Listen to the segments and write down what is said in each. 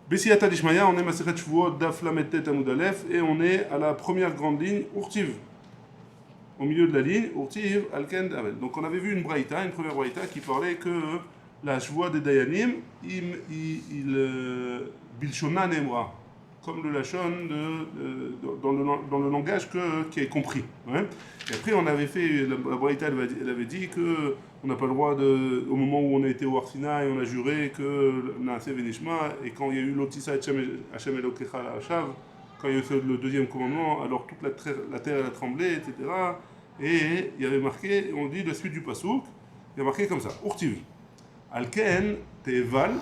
Bessiyata Dishmaya, on est Masechet Shvuot, Daf Lametet Amud Aleph, et on est à la première grande ligne, Urtiv. Au milieu de la ligne, Urtiv, Alken Avel. Donc on avait vu une braïta, une première braïta, qui parlait que la Shvuot des Dayanim, Bilshona Nemra, comme le Lachon dans le langage qui est compris. Ouais. Et après on avait fait, la braïta elle avait dit que on n'a pas le droit au moment où on a été au Arsina et on a juré que Naaseh Venishma, et quand il y a eu l'Otissa et Hachem Elokecha la Hashav, quand il y a eu le deuxième commandement, alors toute la terre a tremblé, etc. Et il y avait marqué, on dit la suite du pasouk, il y a marqué comme ça, Urtiv, Alken, Teval,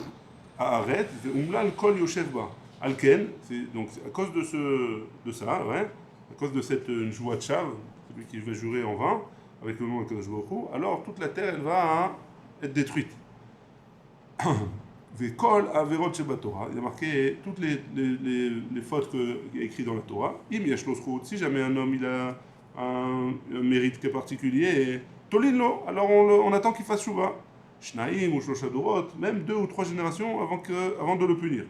Haaret, Umlal Kol Yoshev Ba. Alken, donc à cause de ça, ouais, à cause de cette joie de Shav, celui qui va jurer en vain, avec le nom de Kadosh Baruch Hu, alors toute la terre elle va être détruite. Vekol Averot Sheba Torah, il y a marqué toutes les fautes qu'il y a écrites dans la Torah. Im Yesh Lo Zchut, si jamais un homme il a un mérite qui est particulier, Tolin alors on attend qu'il fasse Shuvah. Shnaim ou Shlosha Dorot, même 2 ou 3 générations avant de le punir.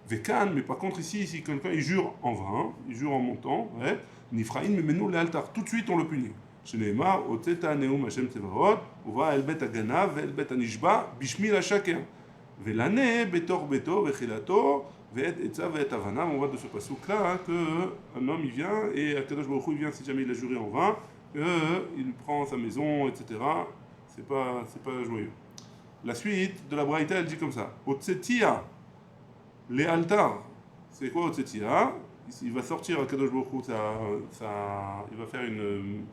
Vekan, mais par contre ici, si quelqu'un il jure en vain, il jure en montant, ouais, Nifraïn, mais nous l'altar, tout de suite on le punit. Shneema, Oteta Neum Hashem Tzevarot, Uva Elbet Aganav, Elbet Anishba, Bishmil Hashaker. Velane, Betor Beto, Vechilato, Ve'et Etza, Ve'et Avana, on voit de ce pasouk-là hein, qu'un homme il vient, et Akadosh Baruch Hu il vient si jamais il a juré en vain, il prend sa maison, etc. C'est pas joyeux. La suite de la Braïta, elle dit comme ça. Otsetia, les altars. C'est quoi Otsetia? Il va sortir à Kadosh Baruch Hu, il va faire une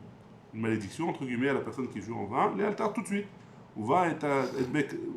malédiction, entre guillemets, à la personne qui joue en vain. Les altars tout de suite. On va être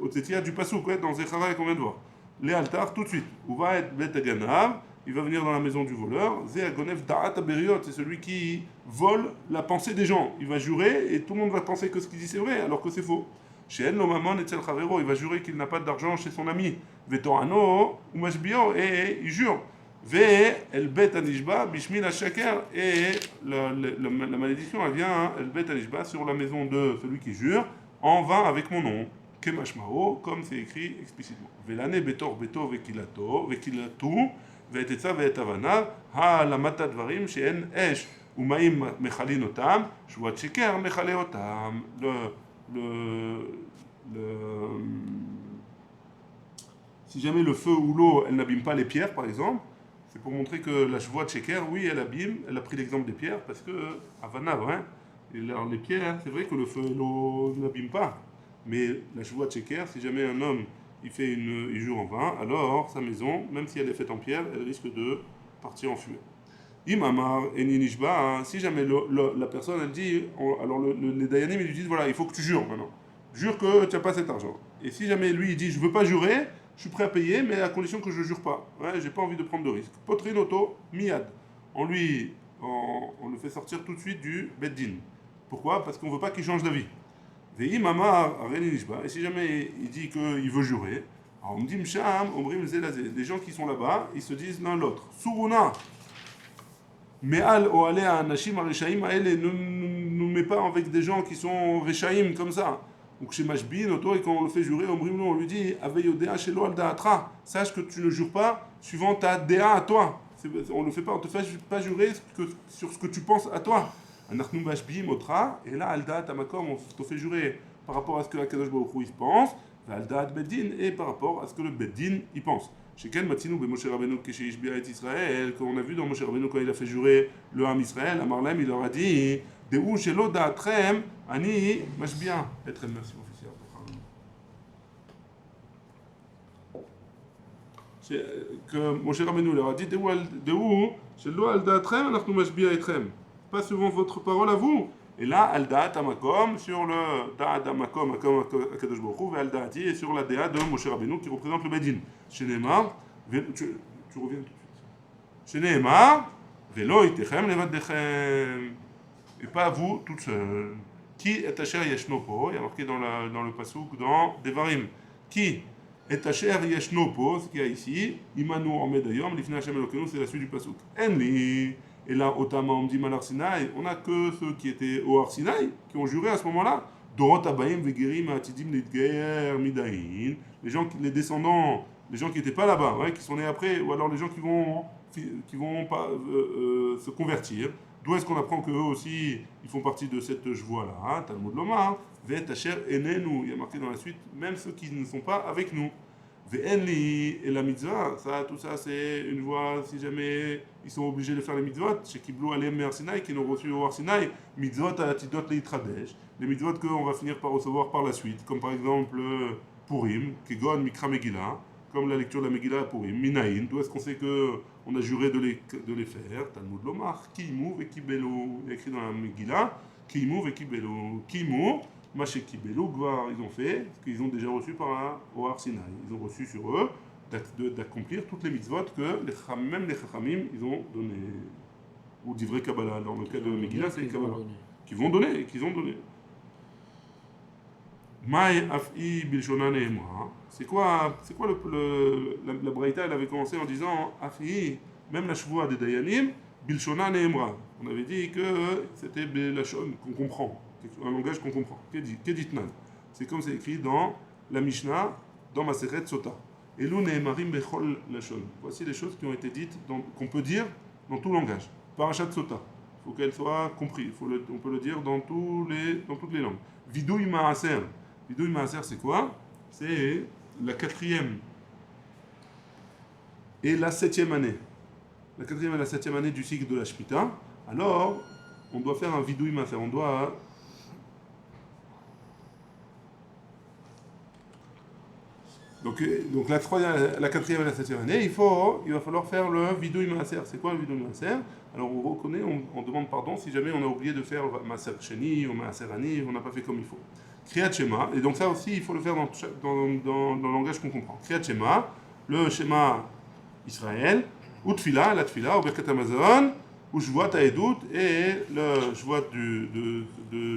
Otsetia du Passouk, ouais, dans Zechara qu'on vient de voir. Les altars tout de suite. On va être Bet Aganav, il va venir dans la maison du voleur. Ze Agonev Da'at Aberiot, c'est celui qui vole la pensée des gens. Il va jurer et tout le monde va penser que ce qu'il dit c'est vrai, alors que c'est faux. Chez El Mamon et Tzel Chavero, il va jurer qu'il n'a pas d'argent chez son ami. Vetorano ou Mashbio, et il jure. Ve El Bet Anishba, Bishmil Hashaker, et la malédiction elle vient, El Bet Anishba, sur la maison de celui qui jure, en vain avec mon nom. Kemashmao, comme c'est écrit explicitement. Velane Betor Beto Vekilatu, Vetetza Vetavana, Ha Lamata Dvarim, She'en Esh, Umaim Mechalin Otam, Shvuat Sheker Mechale Otam. Si jamais le feu ou l'eau, elle n'abîme pas les pierres, par exemple, c'est pour montrer que la Shvuat Sheker, oui, elle abîme, elle a pris l'exemple des pierres, parce que, Havana, hein, et alors, les pierres, c'est vrai que le feu et l'eau n'abîment pas, mais la Shvuat Sheker, si jamais un homme, il jure en vain, alors sa maison, même si elle est faite en pierre, elle risque de partir en fumée. Imamar et Ninishba, si jamais la personne elle dit, alors les Dayanim ils lui disent voilà, il faut que tu jures maintenant. Jure que tu n'as pas cet argent. Et si jamais lui il dit je veux pas jurer, je suis prêt à payer, mais à condition que je jure pas. Ouais, j'ai pas envie de prendre de risque. Potrinoto, miad. On le fait sortir tout de suite du Beddin. Pourquoi? Parce qu'on veut pas qu'il change d'avis. Imamar et Ninishba. Et si jamais il dit qu'il veut jurer, alors on me dit Msham, Omrim Zelazé. Les gens qui sont là-bas, ils se disent l'un l'autre. Suruna. Me'al ou alea anashim areshaim aele, ne met pas avec des gens qui sont reshaim comme ça. Ou que chez Mashbin, et quand on le fait jurer, on lui dit Aveyodea shelo al da'atra, sache que tu ne jures pas suivant ta déa à toi. On ne fait pas, on te fait pas jurer sur ce que tu penses à toi. Anachnu Mashbim otra, et là al da'at amakom, on te fait jurer par rapport à ce que la Kadosh Baruch Hu il pense, al da'at beddin, et par rapport à ce que le beddin il pense. Chez quel Matsinou, Moshe Rabbeinu, Keshishbia et Israël, qu'on a vu dans Moshe Rabbeinu quand il a fait jurer le Ham Israël, à Marlem, il leur a dit Deou shelo da'atrem, ani mashbia. Etrem, merci mon fils. Que Moshe Rabbeinu leur a dit Deou shelo al da'atrem, anachnu mashbia etrem. Pas suivant votre parole à vous. Et là, al da'at amakom, sur le da'at amakom, akadosh baruch hu, et al da'ati, et sur la déa de Moshe Rabbeinu qui représente le Bedin. Chez Neymar, tu reviens tout de suite. Chez Neymar, velo itechem levaddechem, et pas vous toute seule. Qui est asher yeshnopo, il y a marqué dans le pasouk dans Devarim. Qui est asher yeshnopo, ce qu'il y a ici, imanu omed ayom, lifnei Hashem Elokeinu, c'est la suite du pasouk. Enli. Et là, Otama Omdim al Arsinaï, on n'a que ceux qui étaient au Arsinaï, qui ont juré à ce moment-là. Dorot Abayim Vegerim Atidim Lidger Midaïn, les descendants les gens qui n'étaient pas là-bas, ouais, qui sont nés après, ou alors les gens qui vont pas, se convertir. D'où est-ce qu'on apprend qu'eux aussi, ils font partie de cette joie-là, hein, Talmud Lomar, Ve'et asher enenu, il y a marqué dans la suite, même ceux qui ne sont pas avec nous. Ve'enli et la mitzvah, ça, tout ça, c'est une voie, si jamais ils sont obligés de faire les mitzvot, chez Kiblou Alem Mer Sinai, qui n'ont reçu au Har Sinai, mitzvot atidot leitradesh, les mitzvot qu'on va finir par recevoir par la suite, comme par exemple Purim, Kegon Mikra Megillah, comme la lecture de la Megillah à Purim, Minaïn, d'où est-ce qu'on sait qu'on a juré de les faire, Talmud Lomar, Kimu et Kibelo, il y a écrit dans la Megillah, Kimu et Kibelo, Kimu, Maché Kibelo, Gvar, ils ont fait ce qu'ils ont déjà reçu au Har Sinai. Ils ont reçu sur eux d'accomplir toutes les mitzvot que même les Chachamim, ils ont donné. Ou d'Ivrei Kabbalah, dans le cas de Megillah, c'est les Kabbalah. Qui vont donner, qu'ils ont donné. Maï Af'i Bilshona Nehemra. C'est quoi la Braïta, elle avait commencé en disant Af'i, même la Shvoua des Dayanim, Bilshona Nehemra. On avait dit que c'était la Shon qu'on comprend, un langage qu'on comprend. Keditnan. C'est comme c'est écrit dans la Mishnah, dans Masechet Sota. Elu Nehemarim Bechol Lashon. Voici les choses qui ont été dites, qu'on peut dire dans tout langage. Parashat Sota. Il faut qu'elle soit comprise. On peut le dire dans toutes les langues. Vidouï Maaser. Vidouï Maaser, c'est quoi? C'est la 4e et la 7e année. La 4e et la 7e année du cycle de la Shemitah. Alors, on doit faire un vidouï Maaser. On doit... Donc la 4e et la 7e année, il va falloir faire le vidouï Maaser. C'est quoi le vidouï Maaser? Alors on reconnaît, on demande pardon si jamais on a oublié de faire Maaser Sheni ou Maaser Ani, on n'a pas fait comme il faut. Kriyat Shema, et donc ça aussi il faut le faire dans le langage qu'on comprend. Kriyat Shema, le Shema Israël, ou Tfila, la Tfila, ou Birkat Hamazon, ou Shvuat Haedut, et le Shvuat de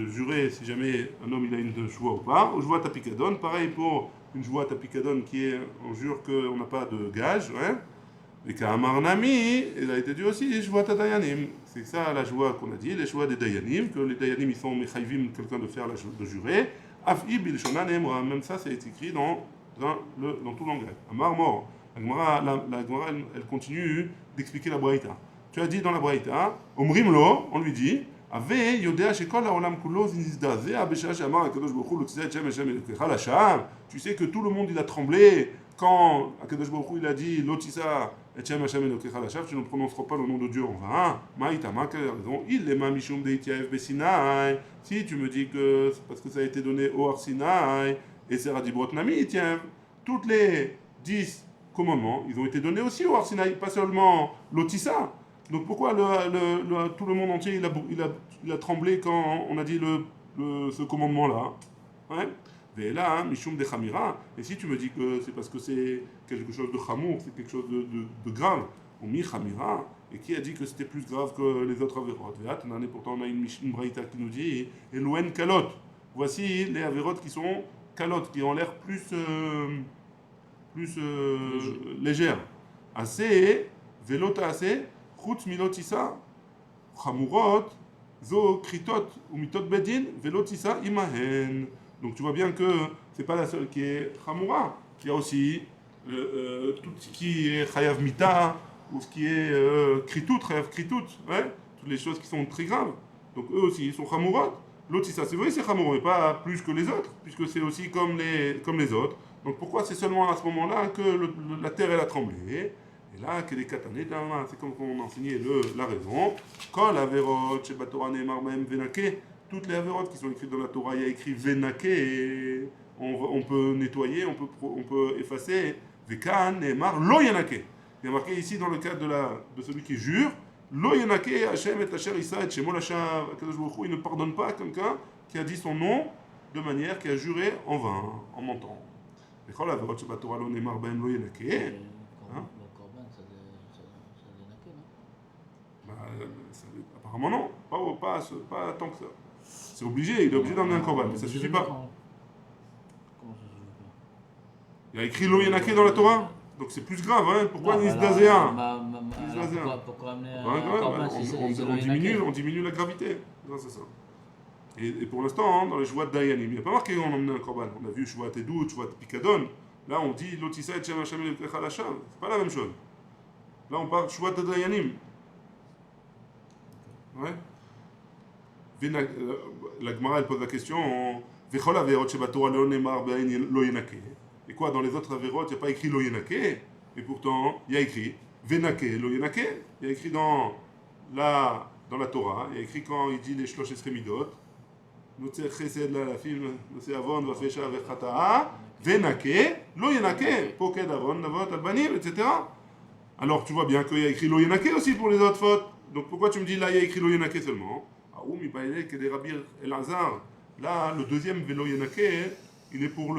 jurer si jamais un homme il a une Shvuat ou pas, ou Shvuat Apikadon, pareil pour une Shvuat Apikadon qui est, on jure qu'on n'a pas de gage, ouais. Et qu'Amar Nami, il a été dit aussi, Shvuat Dayanim. C'est ça la joie qu'on a dit, les joies des Dayanim, que les Dayanim ils sont Mechayvim, quelqu'un de faire de jurer. Af'i Bilshona Nehemra, même ça c'est écrit dans tout langage. Amar Mor. La Gemara elle continue d'expliquer la Braïta. Tu as dit dans la Braïta, Omrim Lo, on lui dit, Ave Yodea Shekol Haolam Kulo Zinizdazea Besha Shamar Akadosh Baruch Hu L'Otzei Shem Hashem Elokecha Lasham. Tu sais que tout le monde il a tremblé quand Akadosh Baruch Hu il a dit L'Otisa Shem Hashem Elokecha Lasham, tu ne prononceras pas le nom de Dieu en vain. Maïtama, quelle raison? Il est ma Mishum Deitiaev Besinaï. Si tu me dis que c'est parce que ça a été donné au Har Sinai et c'est Radibrot Nami, tiens, toutes les 10 commandements, ils ont été donnés aussi au Har Sinai, pas seulement l'Otisa. Donc pourquoi tout le monde entier il a tremblé quand on a dit ce commandement-là, ouais. Et là, Mishum de Chamira, et si tu me dis que c'est parce que c'est quelque chose de chamour, c'est quelque chose de grave, ou mi Chamira, et qui a dit que c'était plus grave que les autres avérotes? Pourtant on a une braïta qui nous dit Elouen kalot. Voici les avérotes qui sont kalot, qui ont l'air plus légères. Assez, velota assez, chutz milotisa, chamurot, zo kritot ou mitot bedin, velotisa imahen. Donc tu vois bien que c'est pas la seule qui est chamura. Il y a aussi tout ce qui est chayav mita, ou ce qui est kritout, chayav kritout, ouais, toutes les choses qui sont très graves. Donc eux aussi, ils sont chamurot. L'otisa, c'est vrai, c'est chamurot, mais pas plus que les autres, puisque c'est aussi comme les autres. Donc pourquoi c'est seulement à ce moment-là que la terre elle a tremblé? Et là, que les katané, c'est comme on enseignait la raison. Kol averot, sheba Torah ne'emar b'hem venake. Toutes les avérotes qui sont écrites dans la Torah, il y a écrit venake, et on peut nettoyer, on peut effacer. Vekan ne'emar lo yanake. Il y a marqué ici dans le cadre de celui qui jure, lo yanake Hashem et Asher Isa et Shemo Lashar. Akadosh Baruch Hu, il ne pardonne pas quelqu'un qui a dit son nom de manière qui a juré en vain, en mentant. Et quand l'avérote sheba Torah lo ne'emar b'hem lo yanake. Apparemment non, pas tant que ça. C'est obligé, il est obligé d'emmener un korban, mais ça suffit pas. Il y a écrit lo yanake dans la Torah, donc c'est plus grave, hein. Pourquoi Nisdazéa? Pourquoi amener un korban on diminue la gravité. Non, c'est ça. Et pour l'instant, hein, dans les Shvuat Dayanim, il n'y a pas marqué qu'on emmenait un korban. On a vu Shvuat Edut, Shvuat Pikadon. Là, on dit Lotissa et Shem Hashem Elokecha Lasham. C'est pas la même chose. Là, on parle Shvat Adayanim. Ouais. La Gemara, elle pose la question Vechol Averot Shebatora Lo Nemar Be'ain Lo Yenake. Et quoi, dans les autres Averot, il n'y a pas écrit Lo Yenake. Et pourtant, il y a écrit Venake Lo Yenake. Il y a écrit dans la Torah, il y a écrit quand il dit les Shlosh Esremidot Notzer Chesed Lalafim, Notzer Avon, Vafesha Vechata'a, Venake Lo Yenake. Poked Avon, Navot, Albanim, etc. Alors tu vois bien qu'il y a écrit Lo Yenake aussi pour les autres fautes. Donc pourquoi tu me dis là il y a écrit Lo Yenake seulement? Ah oui, mais que des Rabbi Elazar. Là, le deuxième Velo Yenake, il est pour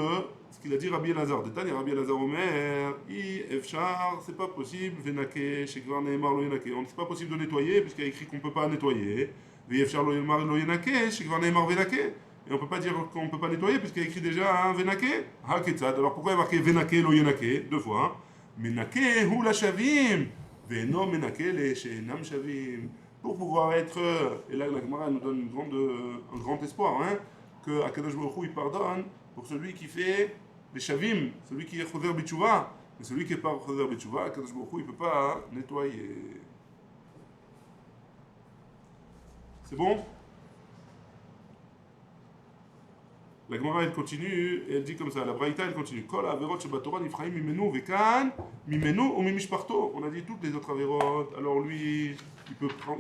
ce qu'il a dit Rabbi Elazar. Détail, Rabbi Elazar Omer, Efchar, c'est pas possible, Venake, Shekvar Neymar Lo Yenake. C'est pas possible de nettoyer, puisqu'il y a écrit qu'on ne peut pas nettoyer. Efchar Lo Yenake, Shekvar Neymar Venake. Et on ne peut pas dire qu'on ne peut pas nettoyer, puisqu'il y a écrit déjà un Venake. Haketzad. Alors pourquoi il y a marqué Venake Lo Yenake deux fois? Menake hu la shavim, veno menake le shenam shavim. Pour pouvoir être, et là la Gemara nous donne un grand espoir, hein, que Akadosh Baruch Hu il pardonne pour celui qui fait les shavim, celui qui est choser b'tshuva, mais celui qui n'est pas choser b'tshuva, Akadosh Baruch Hu il ne peut pas nettoyer. C'est bon? La Gemara elle continue et elle dit comme ça, la Braïta elle continue. Kol averot shebatora nifraim mimenu vekan mimenu ou mimishparto. On a dit toutes les autres averot. Alors lui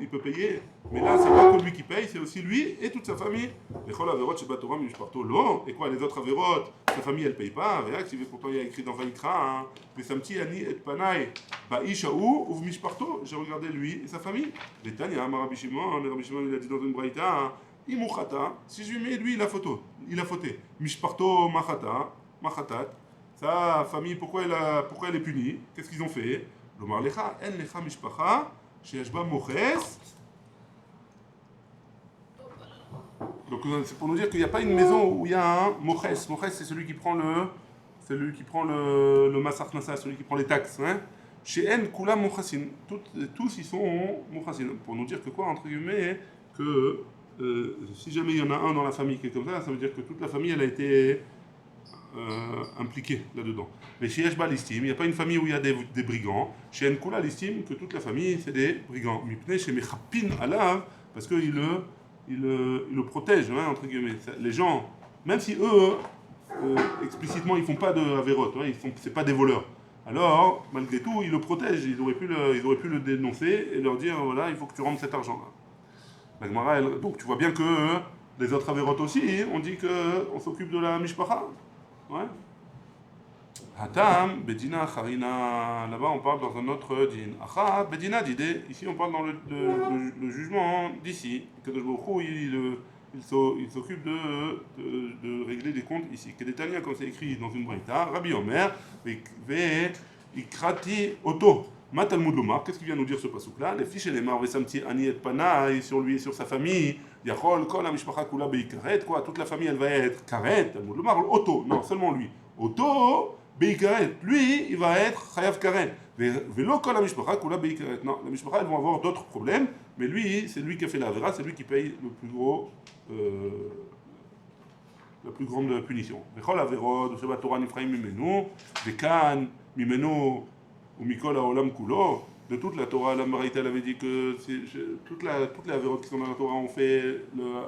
il peut payer, mais là c'est pas que lui qui paye, c'est aussi lui et toute sa famille. Les kol averot shebatora mimishparto lo. Et quoi les autres averot, sa famille elle paye pas. Avec pourtant il y a écrit dans Vaïkra, vesamti ani et panai baishaou ou mimishparto. J'ai regardé lui et sa famille. Les Tanya Rabbi Shimon il a dit dans une Braïta. Imuchata, si je lui mets lui il a fauté. Mishparto machatat, sa famille pourquoi elle est punie? Qu'est-ce qu'ils ont fait? Lomar lecha en lecha mishpacha sheyashba moches. Donc c'est pour nous dire qu'il n'y a pas une maison où il y a un moches. Moches c'est celui qui prend le massach nasa, celui qui prend les taxes. Hein? Chez En kula mochasin, tous ils sont mochasin. Pour nous dire que quoi entre guillemets que si jamais il y en a un dans la famille qui est comme ça veut dire que toute la famille elle a été impliquée là-dedans. Mais chez Yeshba l'estime, il n'y a pas une famille où il y a des brigands. Chez Nkula l'estime que toute la famille c'est des brigands. Mipne chez Mechapin Alav, parce qu'il le protège, hein, entre guillemets. Les gens, même si eux, explicitement ils font pas de avérote, hein, c'est pas des voleurs. Alors, malgré tout, ils le protègent. Ils auraient pu le dénoncer et leur dire voilà, il faut que tu rendes cet argent-là. La Gemara, donc tu vois bien que les autres avérotes aussi, on dit qu'on s'occupe de la mishpacha. Ouais. Hatam, Bedina, Harina, là-bas on parle dans un autre din. Achat, Bedina, d'idée, ici on parle dans le jugement d'ici. Kadosh Baruch Hu, il s'occupe de régler des comptes ici. Kedetania, comme c'est écrit dans une braïta, Rabbi Omer, Ikrati Oto. Matalmud Lomar, qu'est-ce qu'il vient nous dire ce pasouk-là? Les fiches et les marves, samti ani et panaï sur lui et sur sa famille. Yachol, kol amishpacha kula beikaret, quoi? Toute la famille elle va être karet. Talmud Lomar, Oto, non seulement lui. Oto beikaret, lui il va être chayav karet. Velo kol amishpacha kula beikaret. Non, la mishpacha ils vont avoir d'autres problèmes, mais lui c'est lui qui a fait la vera, c'est lui qui paye la plus grande punition. Vechol averod, Shabbat Torah nifraim mimenu, vekan mimenu. Ou Mikol Haolam Kulo, de toute la Torah, la Marita elle avait dit que toutes les avérotes qui sont dans la Torah, on fait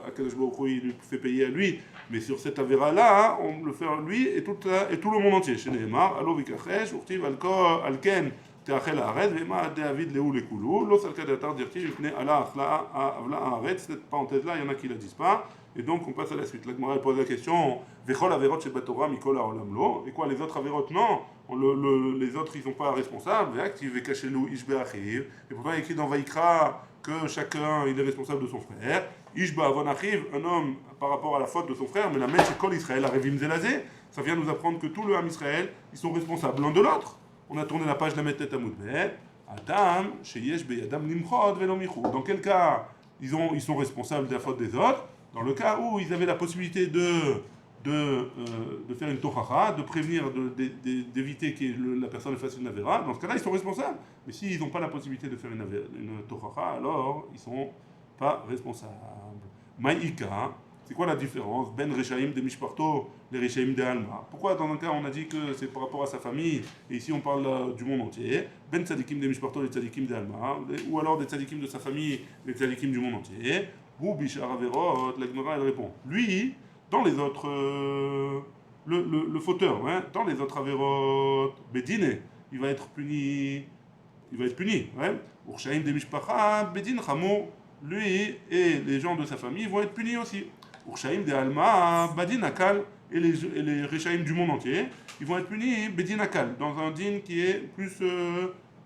Akadosh Baruch Hu, il lui fait payer à lui, mais sur cette avéra-là, on le fait à lui et tout le monde entier. Chez Nehemar, Alo Vikachesh, Urtiv Alken, Teachel Haaretz, Vema David Leou Lekulu, Lo Salka Datar Dirti, Vipne Allah Achla Avla Haaretz, cette parenthèse-là, il y en a qui ne la disent pas. Et donc on passe à la suite. La Gemara pose la question Vechol averot chez Batora Mikol Haolam Lo. Et quoi, les autres avérotes? Non, les autres ils sont pas responsables. Active Vekachelu Ishbe Achiv. Et pourtant il y a écrit dans Vaïkra que chacun il est responsable de son frère. Ishba Avon Achiv, un homme par rapport à la faute de son frère, mais la Mèche Kol Israël Arevim Zelazé. Ça vient nous apprendre que tout le Ham Israël ils sont responsables l'un de l'autre. On a tourné la page de la Metet Amoudbet. Adam, chez Yesh Beyadam Nimchod Velomichou. Dans quel cas ils sont responsables de la faute des autres? Dans le cas où ils avaient la possibilité de faire une tochacha, de prévenir, d'éviter que la personne fasse une avéra, dans ce cas-là, ils sont responsables. Mais s'ils n'ont pas la possibilité de faire une tochacha, alors ils ne sont pas responsables. Maïka, C'est quoi la différence? Ben Rechaim de Mishparto, les Rechaim de Alma. Pourquoi dans un cas on a dit que c'est par rapport à sa famille, et ici on parle du monde entier? Ben Tzadikim de Mishparto, les Tzadikim de Alma, ou alors des Tzadikim de sa famille, les Tzadikim du monde entier. Ou Bishar Averot, la Gemara elle répond. Lui, dans les autres. Le fauteur, hein, dans les autres Averot, Bedine, il va être puni. Il va être puni. Urshaim de Mishpacha, Bedin Chamo, lui et les gens de sa famille vont être punis aussi. Urshaim de Alma, Badin Akal, et les Rechaim du monde entier, ils vont être punis Bedin Akal, dans un din qui est plus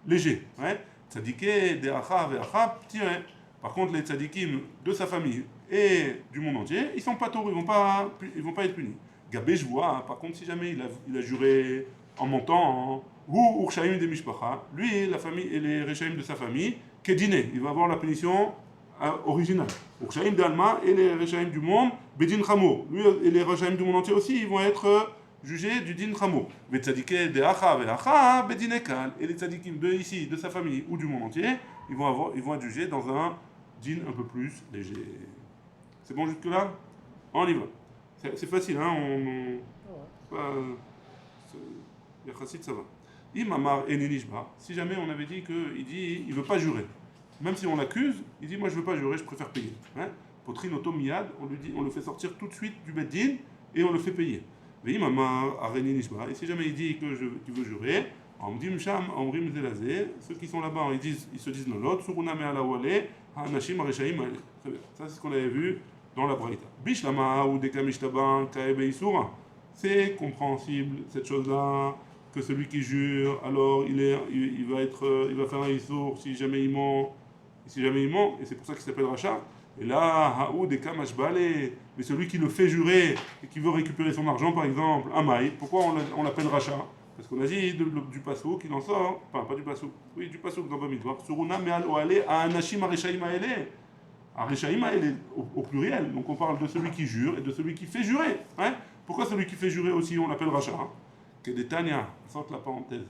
léger. Tzadike de Acha ve Acha, tiré. Par contre, les tzadikim de sa famille et du monde entier, ils sont pas taureaux, ils vont pas être punis. Gabé, je vois, par contre, si jamais il a juré en mentant, ou Urshaim de Mishpacha, lui, la famille et les Rechaim de sa famille, Kedine, il va avoir la punition originale. Urshaim de Alma et les Rechaim du monde, Bedin Chamo. Lui et les Rechaim du monde entier aussi, ils vont être jugés du Din Chamo. Mais tzadike de Acha ve Acha, Bedin Ekal. Et les tzadikim de ici, de sa famille ou du monde entier, ils vont être jugés dans un din un peu plus léger. C'est bon jusque-là? On y va. C'est facile, hein? Yachassid, ça va. Imamar Eninishba, si jamais on avait dit qu'il ne veut pas jurer, même si on l'accuse, il dit moi je ne veux pas jurer, je préfère payer. Potrin Otomiyad, on le fait sortir tout de suite du Beddin et on le fait payer. Imamar Areninishba, et si jamais il dit qu'il veut jurer, Amdim Sham, Amrim Zelazé, ceux qui sont là-bas, ils se disent non l'autre, Suruna me ala wale, Hanashim Areshaim. Très bien, ça c'est ce qu'on avait vu dans la Braïta. Bishlama ou Dekamishtaban, Kaebe Isura, c'est compréhensible cette chose-là. Que celui qui jure, alors il va faire un issour si jamais il ment, et c'est pour ça qu'il s'appelle rachat. Et là, Haoud et Kamashbale, mais celui qui le fait jurer et qui veut récupérer son argent, par exemple, Amaï, pourquoi on l'appelle rachat? Parce qu'on a dit du pasouk qu'il en sort, enfin pas du pasouk, oui du pasouk dans Bamidbar, Suruna me'al oale a anashim areshaim aele. Areshaim aele au pluriel, donc on parle de celui qui jure et de celui qui fait jurer. Pourquoi celui qui fait jurer aussi on l'appelle rachat? Que des Tanya, sorte la parenthèse.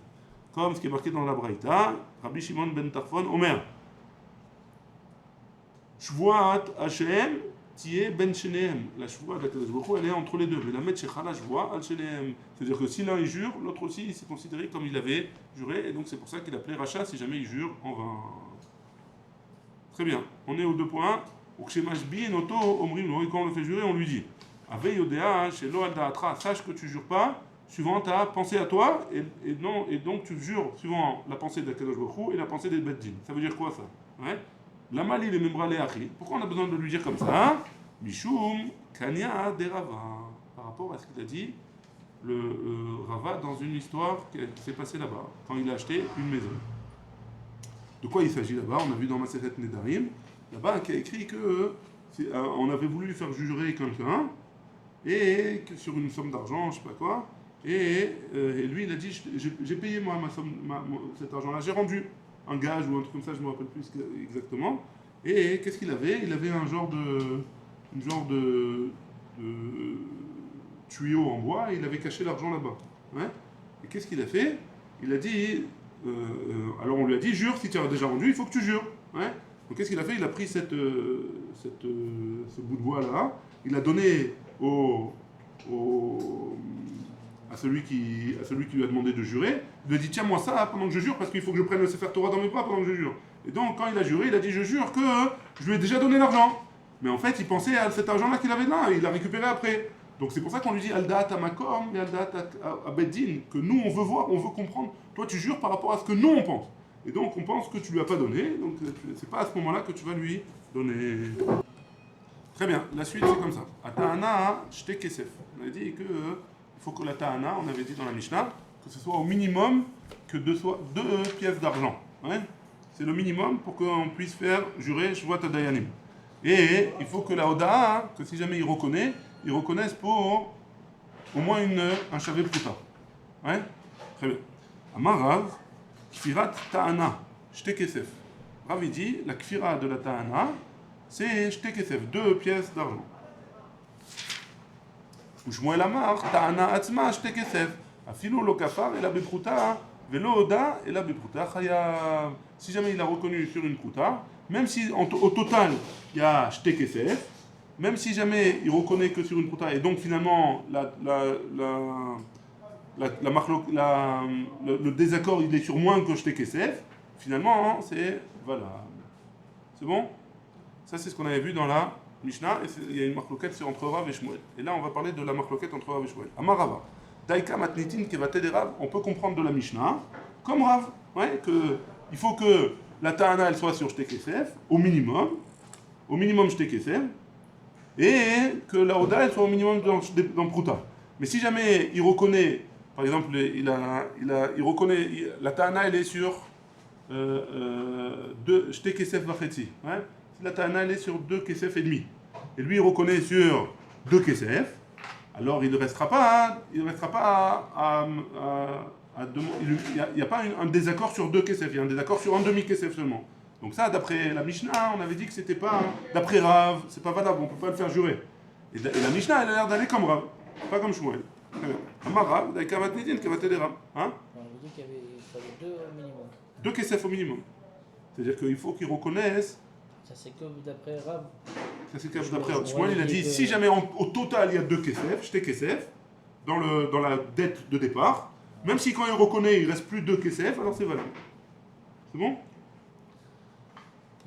Comme ce qui est marqué dans la Braïta, Rabbi Shimon ben Tarfon, Omer. Shvuat Hashem, Tiye ben Shenehem. La Shvuat d'Akadosh Baruch Hu, elle est entre les deux. Mais la Met Shechala Shvuat al Shenehem. C'est-à-dire que si l'un il jure, l'autre aussi il s'est considéré comme il avait juré, et donc c'est pour ça qu'il appelait rachat si jamais il jure en vain. Très bien, on est aux deux points. Ukshemash bin Oto Omrim, quand on le fait jurer, on lui dit Ave Yodea, Shelo al Da'atra, sache que tu jures pas suivant ta pensée à toi, et donc tu jures suivant la pensée d'Akadosh Baruch Hu et la pensée des Beddin. Ça veut dire quoi ça? La mali le membrale achi. Pourquoi on a besoin de lui dire comme ça? Mishum Kanya de Rava. Par rapport à ce qu'il a dit le Rava dans une histoire qui s'est passée là-bas, quand il a acheté une maison. De quoi il s'agit là-bas? On a vu dans Maseret Nedarim, là-bas, qui a écrit que on avait voulu lui faire jurer quelqu'un, et que sur une somme d'argent, je sais pas quoi. Et lui, il a dit, j'ai payé moi ma somme, cet argent-là, j'ai rendu un gage ou un truc comme ça, je ne me rappelle plus exactement. Et qu'est-ce qu'il avait? Il avait un genre de tuyau en bois et il avait caché l'argent là-bas. Et qu'est-ce qu'il a fait? Il a dit, alors on lui a dit, jure, si tu as déjà rendu, il faut que tu jures. Donc qu'est-ce qu'il a fait? Il a pris ce bout de bois-là, il a donné à celui qui lui a demandé de jurer, il lui a dit tiens moi ça pendant que je jure parce qu'il faut que je prenne le Sefer Torah dans mes bras pendant que je jure. Et donc quand il a juré, il a dit je jure que je lui ai déjà donné l'argent. Mais en fait il pensait à cet argent-là qu'il avait là et il l'a récupéré après. Donc c'est pour ça qu'on lui dit Aldaat Amakom et Aldaat Abeddin, que nous on veut voir, on veut comprendre. Toi tu jures par rapport à ce que nous on pense. Et donc on pense que tu lui as pas donné, donc c'est pas à ce moment-là que tu vas lui donner. Très bien, la suite c'est comme ça. Ata'ana shte kesef. On a dit que il faut que la ta'ana, on avait dit dans la Mishnah, que ce soit au minimum que deux pièces d'argent. C'est le minimum pour qu'on puisse faire jurer Shvuat Dayanim. Et il faut que la Oda'a, que si jamais ils reconnaissent pour au moins un Shavé Pruta. Très bien. Amar Rav, Kfirat Ta'ana, Shte Kesef. Rav il dit, la Kfira de la Ta'ana, c'est Shte Kesef, 2 pièces d'argent. ושמואל אמר, טענה עצמה שתי כסף, אפילו לא כפר אלא בפרוטה, ולא הודה אלא בפרוטה חייב. Si jamais il a reconnu sur une prouta, même si au total il y a shte kesef, même si jamais il reconnaît que sur une prouta, et donc finalement le désaccord il est sur moins que Shte Kesef, finalement hein, c'est valable. C'est bon? Ça c'est ce qu'on avait vu dans la Mishnah, et il y a une marloquette c'est entre Rav et Shmuel. Et là on va parler de la marloquette entre Rav et Shmuel. Amarava, Daika Matnitin Kevate de Rav, on peut comprendre de la Mishnah comme Rav, ouais, que il faut que la Ta'ana elle soit sur Shte Kesef, au minimum Shte Kesef, et que la Oda elle soit au minimum dans Prouta. Mais si jamais il reconnaît, par exemple, il reconnaît, la Ta'ana elle est sur deux Shte Kesef Vachetzi, ouais. Si la Ta'ana elle est sur 2 Kesef et demi, et lui il reconnaît sur 2 Kesef, alors il ne restera pas il n'y a pas un désaccord sur 2 Kesef, il y a un désaccord sur un demi Kesef seulement. Donc ça, d'après la Mishnah, on avait dit que c'était pas, d'après Rav, c'est pas valable, on peut pas le faire jurer. Et la Mishnah, elle a l'air d'aller comme Rav, pas comme Shmuel. Amar Rav, Daika Matnitin Kevate de Rav. Hein? On avait dit qu'il fallait 2 au minimum. 2 Kesef au minimum. C'est-à-dire qu'il faut qu'ils reconnaissent. Ça c'est que d'après Rav. Ça c'est que d'après Rav. Shmuel, il a dit si jamais au total il y a 2 Kesef, Shte Kesef, dans la dette de départ, même si quand il reconnaît il reste plus 2 Kesef, alors c'est valable. C'est bon?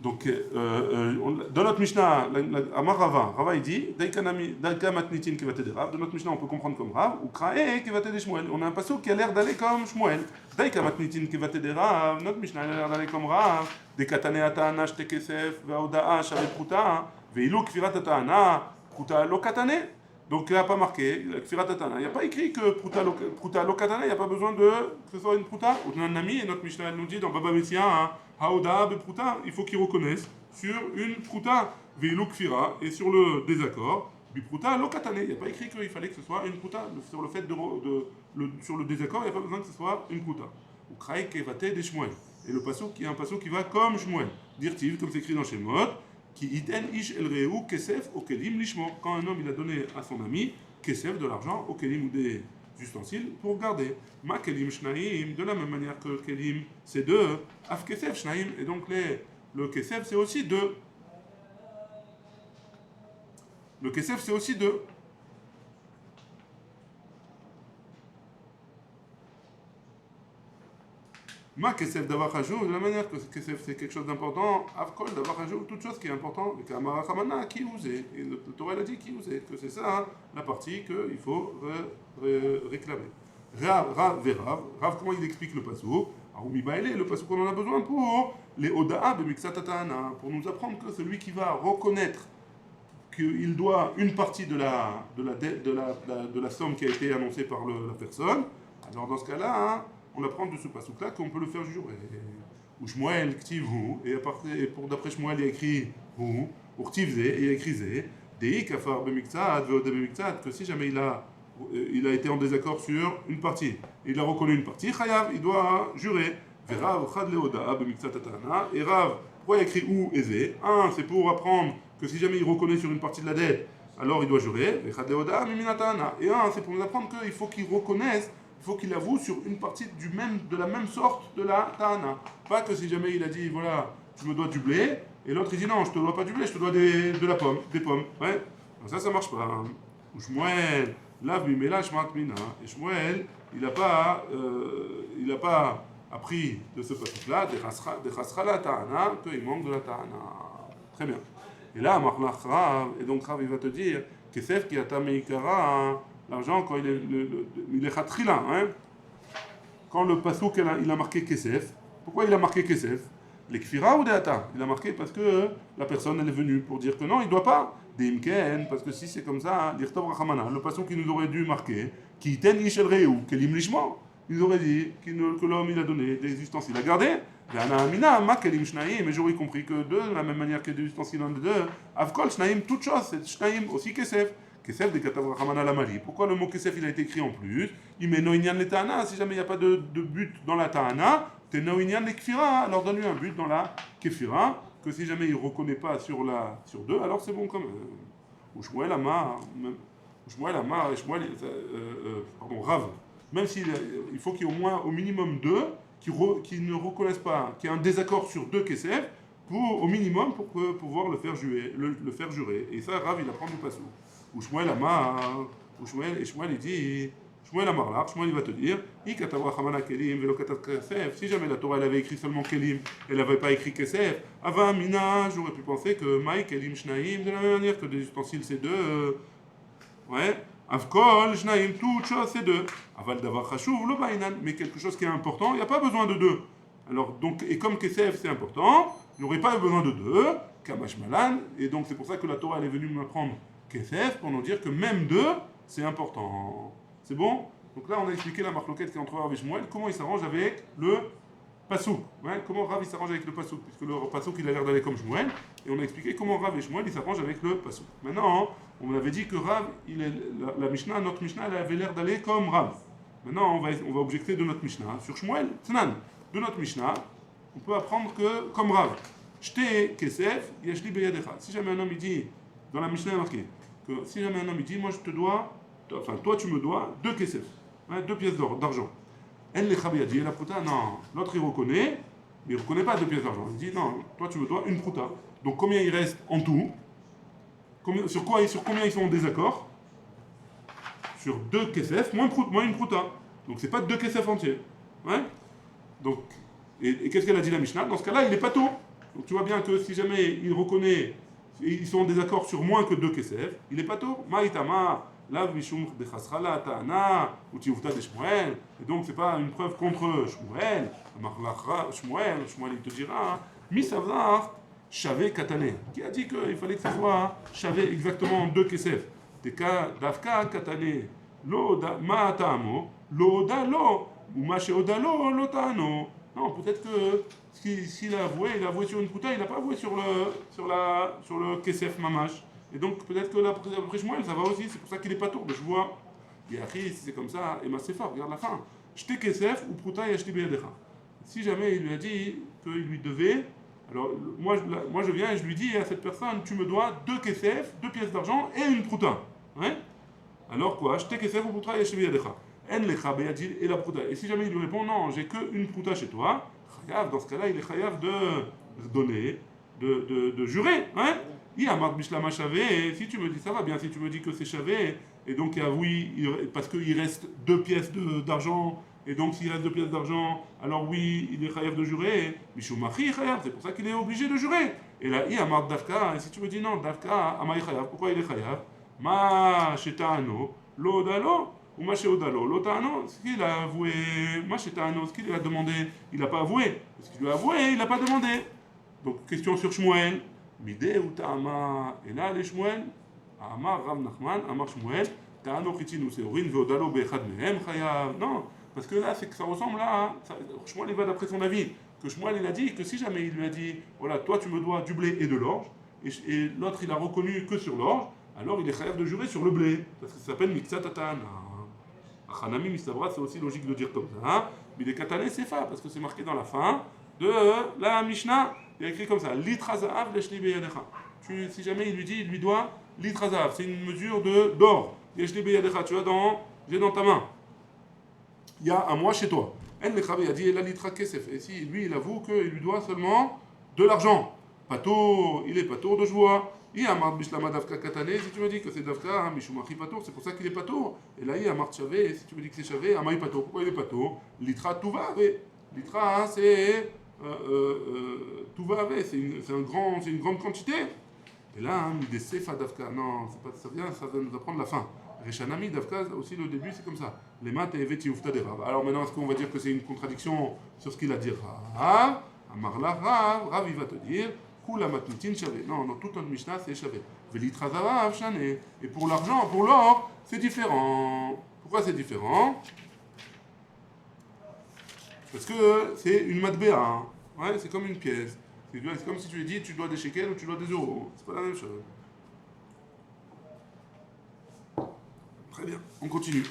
Donc, dans notre Mishnah, Amar Rava il dit Daika Matnitin Kevate de Rav. Dans notre Mishnah, on peut comprendre comme Rav, ou Krae Kevate de Shmuel. On a un passage qui a l'air d'aller comme Shmuel. Daika Matnitin Kevate de Rav. Notre Mishnah a l'air d'aller comme Rav. Dekatane Ata'ana Shte Kesef, Ve'oda'a Shavet Pruta, Ve'ilu Kfirat Ata'ana, Pruta Lo Katane. Donc, il n'y a pas marqué Kfirat Ata'ana. Il n'y a pas écrit que Pruta Lo Katane, il n'y a pas besoin que ce soit une Pruta. Ou un ami, et notre Mishnah nous dit dans Baba Messia, Haoda Bepruta, il faut qu'ils reconnaissent sur une Pruta, Ve'ilu Kfira, et sur le désaccord, Bipruta Lokatane. Il n'y a pas écrit qu'il fallait que ce soit une Pruta. Sur le fait sur le désaccord, il n'y a pas besoin que ce soit une Pruta. Ou Kraï Kevate de Shmuel. Et le passage qui est un passage qui va comme Shmuel. Dirtiv, comme c'est écrit dans Shemot, qui iten ish el reu kesef au kelim lishmo. Quand un homme il a donné à son ami kesef de l'argent, au kelim ou des ustensiles pour garder. Ma kelim shnaim, de la même manière que kelim c'est 2, af kesef shnaim, et donc le kesef c'est aussi 2. Le kesef c'est aussi 2. Ma kesef d'avoir hajou, de la manière que kesef c'est quelque chose d'important, avkol d'avoir hajou, toute chose qui est importante, et qu'amara chamana qui usait, et le Torah a dit qui usait, que c'est ça la partie qu'il faut réclamer. Rav, comment il explique le pasuk? Arumi baile, le pasuk qu'on en a besoin pour les oda'a b'miksat ata'ana, pour nous apprendre que celui qui va reconnaître qu'il doit une partie de la somme qui a été annoncée par la personne, alors dans ce cas-là, hein, on apprend de ce pasuk-là qu'on peut le faire jurer. Ou Shmuel ktiv hu, et d'après Shmuel il y a écrit hu, ou ktiv ze, et il y a écrit ze, dei kafar b'miksat, ve'oda b'miksat, que si jamais il a été en désaccord sur une partie, il a reconnu une partie, chayav, il doit jurer. Verav chad leoda b'miksat atana, et Rav, pourquoi il y a écrit ou et ze? Un, c'est pour apprendre que si jamais il reconnaît sur une partie de la dette, alors il doit jurer. Et chad leoda miminatana, et un, c'est pour nous apprendre qu'il faut qu'il reconnaisse, il faut qu'il avoue sur une partie de la même sorte de la ta'ana. Pas que si jamais il a dit, voilà, tu me dois du blé, et l'autre il dit, non, je te dois pas du blé, je te dois des pommes. Ouais, donc ça marche pas. Ou Shmuel, lave mimela shmat mina. Et Shmuel, il n'a pas appris de ce passage-là, de chasra la ta'ana, qu'il manque de la ta'ana. Très bien. Et là, marlach Rav, et donc Rav il va te dire, kesef ki ata meikara, l'argent quand il est khatrila, hein? Quand le pasuk il a marqué kesef, pourquoi il a marqué kesef? Les kfira ou des ata? Il a marqué parce que la personne elle est venue pour dire que non, il ne doit pas. Des imken, parce que si c'est comme ça, l'irtov rachamana, le pasuk qui nous aurait dû marquer, qui ten ishel reu, kelim lishmo, il aurait dit que l'homme il a donné des ustensiles à garder. Mais j'aurais compris que de la même manière que des ustensiles en deux, avkol shnaim, toute chose, c'est shnaim aussi kesef. Kesef de katav rachamana la mali. Pourquoi le mot kesef il a été écrit en plus? Il met noinyan le ta'ana, si jamais il n'y a pas de but dans la ta'ana, t'es noinyan le kfira, alors donne-lui un but dans la kefira, que si jamais il ne reconnaît pas sur 2, alors c'est bon comme ou Shmuel Amar, Rav, même il faut qu'il y ait au moins au minimum 2 qui ne reconnaissent pas, qu'il y ait un désaccord sur 2 kesef, au minimum pour pouvoir le faire jurer. Le faire jurer. Et ça, Rav, il apprend du passou. Ou Shmuel Amar, ou Shmuel, et Shmuel il dit, Shmuel Amar, Shmuel il va te dire, si jamais la Torah elle avait écrit seulement Kelim, elle n'avait pas écrit Kesef, Ava Mina, j'aurais pu penser que Maï Kelim Shnaim, de la même manière que des ustensiles c'est deux, ouais, Avkol Shnaim, toute chose c'est deux, Aval Davar Chashuv, lo Bainan, mais quelque chose qui est important, il n'y a pas besoin de deux. Alors, donc, et comme Kesef c'est important, il n'y aurait pas besoin de deux, Kamash Malan, et donc c'est pour ça que la Torah elle est venue m'apprendre Kesef pour nous dire que même deux, c'est important. C'est bon? Donc là, on a expliqué la marloquette qui est entre Rav et Shmuel, comment il s'arrange avec le Passouk. Ouais, comment Rav il s'arrange avec le Passouk, puisque le Passouk il a l'air d'aller comme Shmuel, et on a expliqué comment Rav et Shmuel ils s'arrangent avec le Passouk. Maintenant, on avait dit que Rav, la Mishnah, notre Mishnah, elle avait l'air d'aller comme Rav. Maintenant, on va objecter de notre Mishnah. Sur Shmuel, Tnan, de notre Mishnah, on peut apprendre que, comme Rav, Shte Kesef, Yashli Beyadecha. Si jamais un homme il dit, dans la Mishnah il est marqué, que si jamais un homme il dit, moi je te dois, enfin toi tu me dois 2 kesef, hein, 2 pièces d'argent. Elle les khabiyadi, et la prouta, non. L'autre il reconnaît, mais il ne reconnaît pas 2 pièces d'argent. Il dit, non, toi tu me dois une prouta. Donc combien il reste en tout? Sur combien ils sont en désaccord? Sur 2 kesef, moins une prouta. Donc c'est pas 2 kesef entiers. Ouais. Donc, et qu'est-ce qu'elle a dit la Mishnah? Dans ce cas-là, il est pas tôt. Donc tu vois bien que si jamais il reconnaît, ils sont en désaccord sur moins que 2 kesef, il est pas tôt. Maïtama, lav mishum bechasrala ta'ana, ou tiufta de Shmuel. Et donc c'est pas une preuve contre Shmuel. Shmuel il te dira, misavar, shavé katane. Qui a dit qu'il fallait que ça soit shavé exactement 2 kesef. Teka davka katane. Lo ma ta'amo, lo da lo, ou ma sheoda lo ta'ano. Non, peut-être que s'il a avoué sur une prouta, il n'a pas avoué sur le kesef mamash. Et donc peut-être que l'après Shmuel, ça va aussi, c'est pour ça qu'il est pas tour. Mais je vois, et après, si c'est comme ça, et ma sefa, regarde la fin. J'te kesef ou prouta yashli beyadecha. Si jamais il lui a dit qu'il lui devait, alors moi je viens et je lui dis à cette personne, tu me dois 2 kesef, 2 pièces d'argent et une prouta. Ouais. Alors quoi? J'te kesef ou prouta yashli beyadecha. Et la prouta. Et si jamais il lui répond non, j'ai qu'une prouta chez toi, chayav, dans ce cas-là, il est chayav de donner, de jurer. Hein? Il a marre bishlama chavé, et si tu me dis ça va bien, si tu me dis que c'est chavé, et donc oui, parce qu'il reste 2 pièces d'argent, et donc s'il reste 2 pièces d'argent, alors oui, il est chayav de jurer, mishumachi chayav, c'est pour ça qu'il est obligé de jurer. Et là, il a marre dafka, et si tu me dis non, dafka, amai chayav, pourquoi il est chayav? Ma shetano, lo dalo. Ou Machéodalo, l'Otano, ce qu'il a avoué, Machétano, ce qu'il a demandé, il n'a pas avoué. Ce qu'il a avoué, il n'a pas demandé. Donc, question sur Shmuel. Midé ou Ta'ama, et là, les Shmuel, Amar Rav Nachman, Amar Shmuel, Ta'ano Chitinu Seorin, Veodalo Bechad Mehem, Chayav. Non, parce que là, c'est que ça ressemble à. Shmuel, il va d'après son avis. Que Shmuel, il a dit que si jamais il lui a dit, voilà, toi, tu me dois du blé et de l'orge, et l'autre, il a reconnu que sur l'orge, alors il est chayav de jurer sur le blé. Parce que ça s'appelle Miksat Atan. Hanami Mistabra, c'est aussi logique de dire comme ça. Hein? Mais les katané, c'est fa, parce que c'est marqué dans la fin de la Mishnah. Il y a écrit comme ça Litrazahav leshli beyadecha. Si jamais il lui dit, il lui doit Litrazahav, c'est une mesure d'or. Leshli beyadecha, tu as j'ai dans ta main. Il y a un mois chez toi. En lechabe a dit la litra kesef. Et si lui, il avoue qu'il lui doit seulement de l'argent. Patour, il est patour de joie. Il y a marre bishlama davka katane, si tu me dis que c'est davka, mishumachi patour, c'est pour ça qu'il est patour. Et là, il y a marre chavé, si tu me dis que c'est chavé, amai patour. Pourquoi il est patour? Litra tuva ave. Litra, c'est tuva ave, c'est une grande quantité. Et là, des sefa davka, non, ça vient nous apprendre la fin. Reshanami davka, aussi le début, c'est comme ça. Les maths et veti ufta des rav. Alors maintenant, est-ce qu'on va dire que c'est une contradiction sur ce qu'il a dit Rav? Amar la Rav, il va te dire. Kula matnitin shavé. Non, dans toute notre Mishnah, c'est shavé. Velitrazavav shané. Et pour l'argent, pour l'or, c'est différent. Pourquoi c'est différent? Parce que c'est une matbéa. Hein. Ouais, c'est comme une pièce. C'est comme si tu lui dis tu dois des shekels ou tu dois des euros. C'est pas la même chose. Très bien, on continue.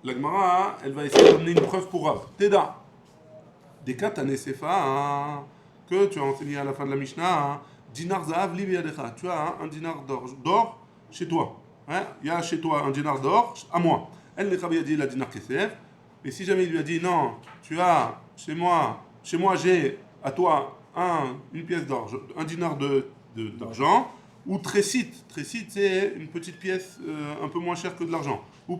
La Gemara, elle va essayer d'amener une preuve pour Rav. Teda. Des cas tanesefa. Que tu as enseigné à la fin de la Mishnah, dinar zahav li biyadecha. Tu as un dinar d'or chez toi. Hein? Il y a chez toi un dinar d'or à moi. Elle n'est pas dit la dinar kesef. Et si jamais il lui a dit non, tu as chez moi j'ai à toi une pièce d'argent, un dinar d'argent, ou tressit. Tressit, c'est une petite pièce un peu moins chère que de l'argent. Ou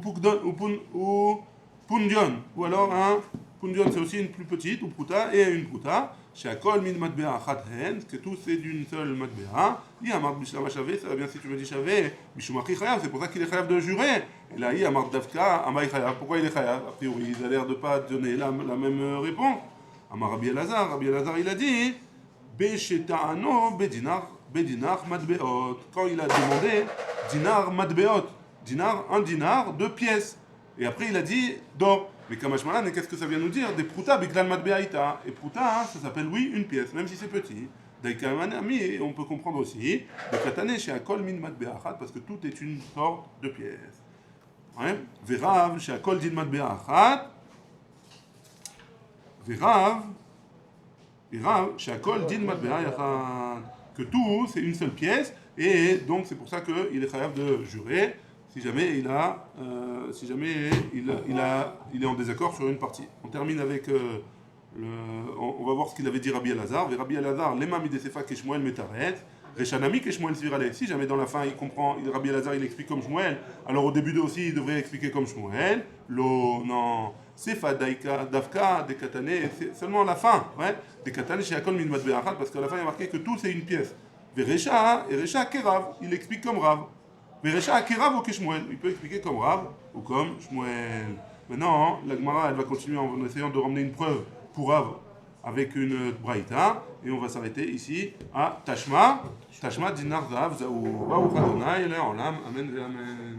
pundion, ou alors un pundion, c'est aussi une plus petite, ou pruta, et une pruta. Chez Akol min matbea achat hen, que tout c'est d'une seule matbea. Il y a marque bishlama shavé, ça va bien si tu me dis shavé, bishumachi chayav, c'est pour ça qu'il est chayav de jurer. Et là, il y a marque davka, amay chayav. Pourquoi il est chayav? A priori, il a l'air de pas donner la même réponse. Amar Rabbi Elazar il a dit, Besheta'ano bedinar matbeot. Quand il a demandé dinar matbeot, un dinar, 2 pièces. Et après il a dit d'or. Mais Kamashmalan, et qu'est-ce que ça vient nous dire? Des pruta biklal matbeaita. Et pruta, ça s'appelle oui une pièce, même si c'est petit. Daikamanami, on peut comprendre aussi, le katane chez Akol min matbeachat, parce que tout est une sorte de pièce. Verav chez Akol din matbeachat. Verav, chez Akol din matbeachat. Que tout, c'est une seule pièce, et donc c'est pour ça qu'il est chayav de jurer si jamais il est en désaccord sur une partie. On termine avec on va voir ce qu'il avait dit Rabbi Elazar. Rabbi Elazar, lema midesefa ke Shmuel metaret, reshanami ke Shmuel svirale. Si jamais dans la fin il comprend, Rabbi Elazar il explique comme Shmuel, alors au début aussi il devrait expliquer comme Shmuel. Non, sefa daika davka de katane, c'est seulement la fin, ouais, de katane chez Akol min matbeachat, parce qu'à la fin il y a marqué que tout c'est une pièce. Veresha, et Resha kerav, il explique comme Rav. Veresha kerav ou que Shmuel, il peut expliquer comme Rav ou comme Shmuel. Maintenant, la Gemara elle va continuer en essayant de ramener une preuve pour Rav avec une braïta, et on va s'arrêter ici à Tashma dinar zav zaou. Baruch Adonai, Amen ve Amen.